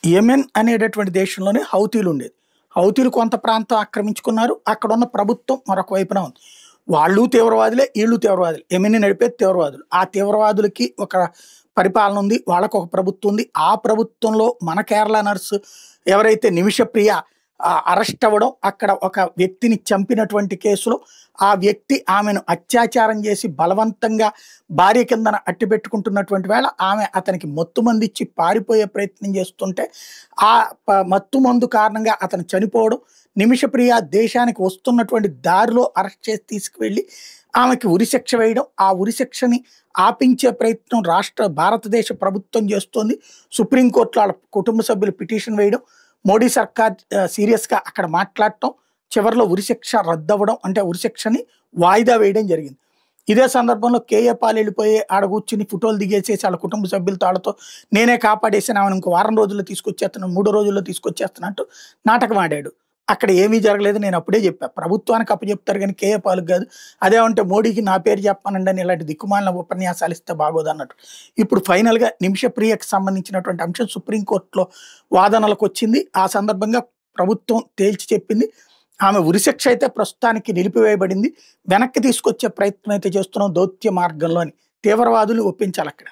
Yemen అనేటటువంటి దేశంలోనే హౌతీలు ఉండేది. హౌతీలు కొంత ప్రాంతం ఆక్రమించుకున్నారు. అక్కడున్న ప్రభుత్వం మరొక వైపున ఉంది. వాళ్ళు తీవ్రవాదులే, ఈళ్ళు తీవ్రవాదులే. యెమెన్‌ని నడిపేది తీవ్రవాదులు. ఆ తీవ్రవాదులకి ఒక పరిపాలన ఉంది. వాళ్ళకొక ప్రభుత్వం ఉంది. ఆ ప్రభుత్వంలో మన కేరళ నర్స్ ఎవరైతే నిమిషప్రియ అరెస్ట్ అవ్వడం, అక్కడ ఒక వ్యక్తిని చంపినటువంటి కేసులో ఆ వ్యక్తి ఆమెను అత్యాచారం చేసి బలవంతంగా భార్య కిందన అట్టిపెట్టుకుంటున్నటువంటి వేళ ఆమె అతనికి మత్తుమందిచ్చి పారిపోయే ప్రయత్నం చేస్తుంటే ఆ మత్తు మందు కారణంగా అతను చనిపోవడం, నిమిషప్రియ దేశానికి వస్తున్నటువంటి దారిలో అరెస్ట్ చేసి తీసుకువెళ్ళి ఆమెకి ఉరిశిక్ష వేయడం, ఆ ఉరిశిక్షని ఆపించే ప్రయత్నం భారతదేశ ప్రభుత్వం చేస్తోంది. సుప్రీంకోర్టులో వాళ్ళ కుటుంబ సభ్యులు పిటిషన్ వేయడం, మోడీ సర్కార్ సీరియస్‌గా అక్కడ మాట్లాడటం, చివరిలో ఉరిశిక్ష రద్దవ్వడం, అంటే ఉరిశిక్షని వాయిదా వేయడం జరిగింది. ఇదే సందర్భంలో కేఏ పాల్ వెళ్ళిపోయి ఆడ కూర్చుని ఫోటోలు దిగేసేసి వాళ్ళ కుటుంబ సభ్యులతో వాళ్ళతో నేనే కాపాడేసాను, ఆమెను ఇంకో వారం రోజుల్లో తీసుకొచ్చేస్తున్నాను, 3 రోజుల్లో తీసుకొచ్చేస్తున్నట్టు నాటకం ఆడాడు. అక్కడ ఏమీ జరగలేదు. నేను అప్పుడే చెప్పా. ప్రభుత్వానికి అప్పచెప్తారు కానీ కేఏ పాల్‌కి కాదు. అదేమంటే మోడీకి నా పేరు చెప్పమనండి అని ఇలాంటి దిక్కుమాలిన ఉపన్యాసాలు ఇస్తే బాగోదన్నట్టు. ఇప్పుడు ఫైనల్‌గా నిమిషప్రియకి సంబంధించినటువంటి అంశం సుప్రీంకోర్టులో వాదనలకు వచ్చింది. ఆ సందర్భంగా ప్రభుత్వం తేల్చి చెప్పింది. ఆమె ఉరిశిక్ష అయితే ప్రస్తుతానికి నిలిపివేయబడింది. వెనక్కి తీసుకొచ్చే ప్రయత్నం అయితే చేస్తున్నాం దౌత్య మార్గంలో అని. తీవ్రవాదులు ఒప్పించాలక్కడ.